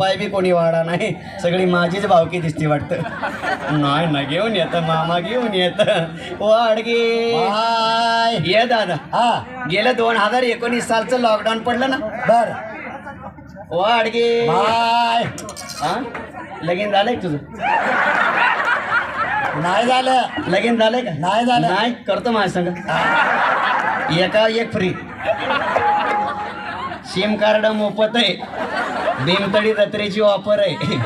पाय बी कोणी वाडा नाही, सगळी माझीच भावकी दिसती वाटतं. नाही ना, घेऊन येत मामा, घेऊन येत वाडगे. ये दादा. हा गेलं 2019 सालचं लॉकडाऊन पडलं ना. बर वाडगे. बाय. हा लगीन झालंय तुझं? नाही झालं. लगीन झालंय का? नाही झालं. नाही करतो माझ्या संग. एका एक फ्री. सिम कार्ड मोफत आहे. भीमतडी जत्रेची ऑफर आहे.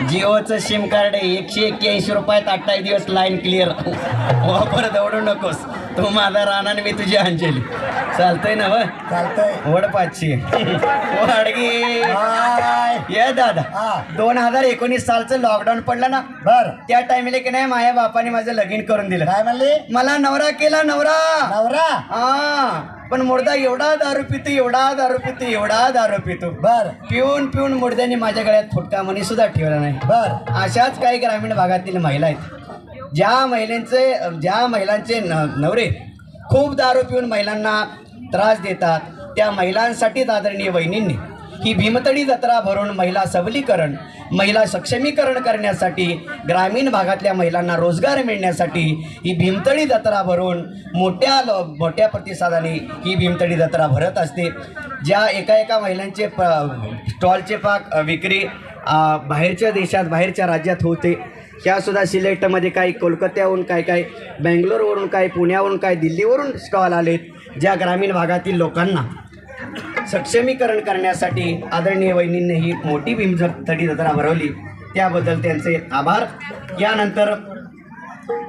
जिओचं सिम कार्ड आहे. 181 रुपयात 28 दिवस लाईन क्लिअर. ऑफर दौडू नकोस. तू माझा राहणार, मी तुझी अंजली. चालतंय ना? व चालतंय. वड 500 वाडगी. बाय. ये दादा. हा 2019 सालचं लॉकडाऊन पडलं ना. बर त्या टाइमला की नाही माझ्या बापाने माझं लगीन करून दिलं. काय म्हणली? मला नवरा केला, नवरा. नवरा. हा पण मुर्दा एवढा दारू पितो, एवढा दारू पितो, एवढा दारू पितो. बर पिऊन पिऊन मुर्द्याने माझ्या गळ्यात फुटका मणी सुद्धा ठेवला नाही. बर अशाच काही ग्रामीण भागातील महिला आहेत, ज्या महिलांचे नवरे खूप दारू पिऊन महिलांना त्रास देतात. त्या महिलांसाठी आदरणीय वहिनींनी ही भीमतडी जत्रा भरून महिला सबलीकरण, महिला सक्षमीकरण करण्यासाठी, ग्रामीण भागातल्या महिलांना रोजगार मिळण्यासाठी ही भीमतडी जत्रा भरून मोठ्या प्रतिसादाने ही भीमतडी जत्रा भरत असते. ज्या एका महिलांचे स्टॉलचे पाक विक्री बाहेरच्या देशात, बाहेरच्या राज्यात होते, ह्यासुद्धा सिलेक्टमध्ये काही कोलकात्याहून, काही बेंगलोरवरून, काही पुण्यावरून, काही दिल्लीवरून स्टॉल आलेत. ज्या ग्रामीण भागातील लोकांना सक्षमीकरण करण्यासाठी आदरणीय वहिनींनी ही मोठी भीमतडी जत्रा भरवली, त्याबद्दल त्यांचे आभार. यानंतर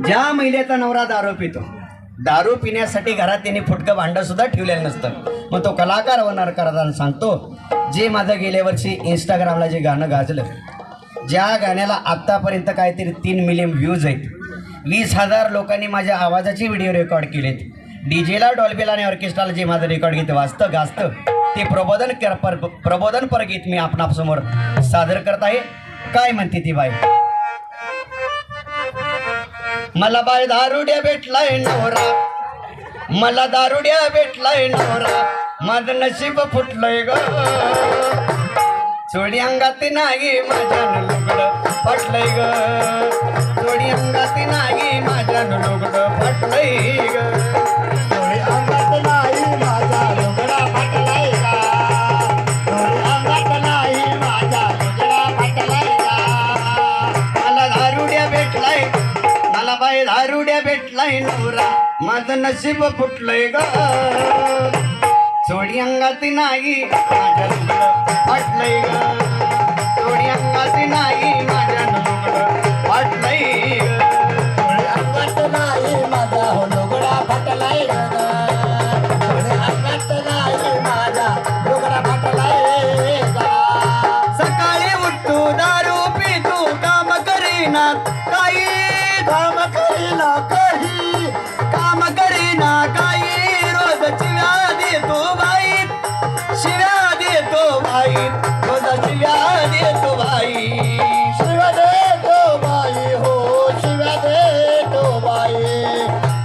ज्या महिलेचा नवरा दारू पितो, दारू पिण्यासाठी घरात त्यांनी फुटकं भांडंसुद्धा ठेवलेलं नसतं, मग तो कलाकार होणार करताना सांगतो. जे माझं गेल्या वर्षी इंस्टाग्रामला जे गाणं गाजलं, ज्या गाण्याला आत्तापर्यंत काहीतरी 3 मिलियन व्ह्यूज आहेत, 20,000 लोकांनी माझ्या आवाजाची व्हिडिओ रेकॉर्ड केलेत, डीजेला, डॉल्बीला आणि ऑर्केस्ट्राला जे माझं रेकॉर्ड गीत वाजतं गाजतं, ते प्रबोधनपर गीत मी आपणासमोर सादर करत आहे. काय म्हणते ती बाई? मला बाय दारुड्या भेटलाय नवरा, मला दारुड्या भेटलाय नवरा, माझं नशीब फुटलंय ग. चोडी अंगात नाही माझ्या लुगडं फाटलंय ग, चोडी अंगात नाही माझ्या लुगडं फाटलंय ग. थोडी अंगात नाही माझा लुगडा फाटलाय का, थोडी अंगात नाही माझा लुगडा फाटलाय का. मला दारुड्या भेटलाय, मला बाई दारुड्या भेटलाय नवरा, माझं नशीब फुटलंय ग. चोडी अंगात नाही माझ्या लुगडं फाटलंय ग, चोडी अंगात नाही माझ्या लुगडं फाटलंय ग. थोडी अंगात नाही माझा हो लुगडा फाटलाय का, थोडी अंगात नाही माझा लुगडा फाटलाय का. सकाळी उठतो दारू पितो, काम करीना काही, काम करीना काही, काम करीना काही, रोज शिव्या देतो बाई, शिव्या देतो बाई, रोज शिव्या देतो बाई. शिव्या देतो बाई हो, शिव्या देतो बाई,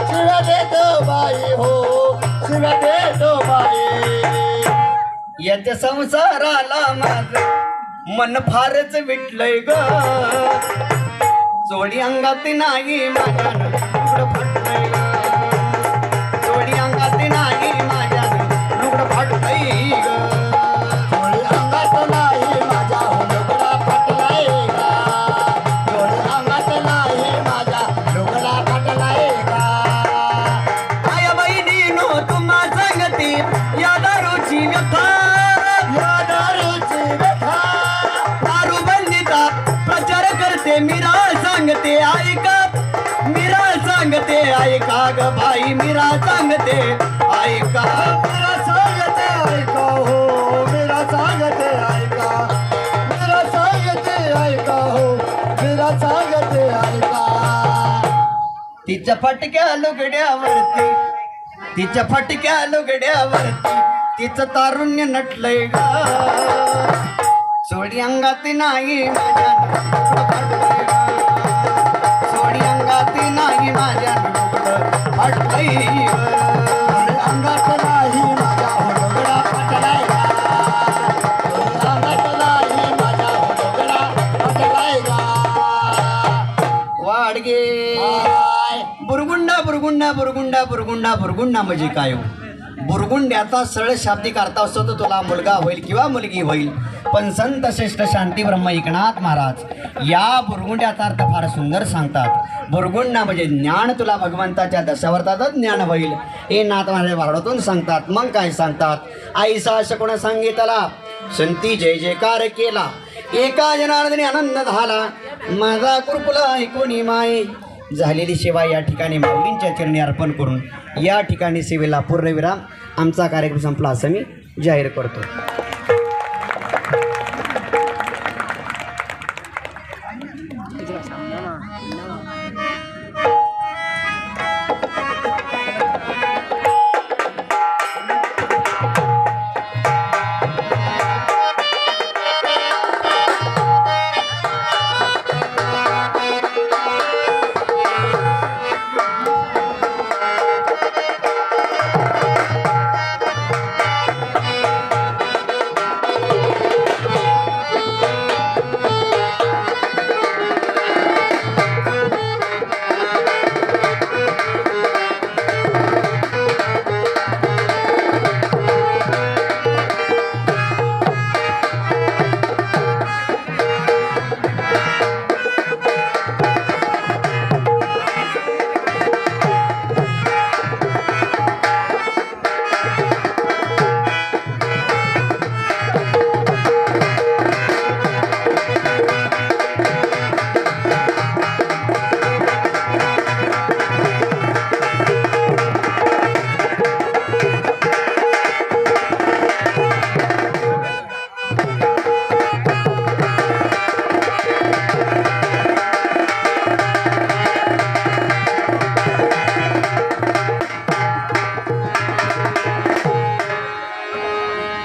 शिव्या देतो बाई हो, शिव्या देतो बाई. याच्या संसाराला माझं मन फारच विटलंय ग. चोडी अंगात नाही माझ्या लुगडं फाटलंय ग, चोडी अंगात नाही माझ्या लुगडं फाटलंय ग. थोडी अंगात नाही माझा हो लुगडा फाटलाय का, थोडी अंगात नाही माझा लुगडा फाटलाय का. माया बहिणीनो तुम्हा सांगते या दारूची व्यथा, या दारूची व्यथा, दारू बंदीचा प्रचार करते मीरा सांगते ऐका, मीरा सांगते ऐका ग बाई, मीरा सांगते ऐका. मेरा सांगते ऐका हो, मेरा सांगते ऐका, मेरा सांगते ऐका हो, मेरा सांगते ऐका. तिच्या फटक्या लुगड्यावरती, तिच्या फटक्या लुगड्यावरती तिचं तारुण्य नटलंय ग. सोडी अंगात नाही माझ्या लुगडं फाटलंय ग, सोडी अंगात नाही माझ्या लुगडं फाटलंय ग. थोडी अंगात नाही माझा हो लुगडा फाटलाय का, थोडी अंगात नाही माझा हो बुरगुंडा बुरगुंडा बुरगुंडा बुरगुंडा म्हणजे काय हो? बुरगुंड्याचा सरळ शाब्दिक अर्थ असतो तर तुला मुलगा होईल किंवा मुलगी होईल. पण संत श्रेष्ठ शांती ब्रह्म एकनाथ महाराज या बुरगुंड्याचा अर्थ फार सुंदर सांगतात. बुरगुंडा म्हणजे ज्ञान तुला भगवंताच्या दशावतातच ज्ञान होईल हे नाथ महाराज वारडातून सांगतात. मग काय सांगतात? आईसा शकून सांगितला संती जय जयकार केला एका जनार्दनी आनंद झाला माझा कृपला ऐकून माय. झालेली सेवा या ठिकाणी माऊलींच्या चरणी अर्पण करून या ठिकाणी सेवेला पूर्णविराम. आमचा कार्यक्रम संपला असं मी जाहीर करतो.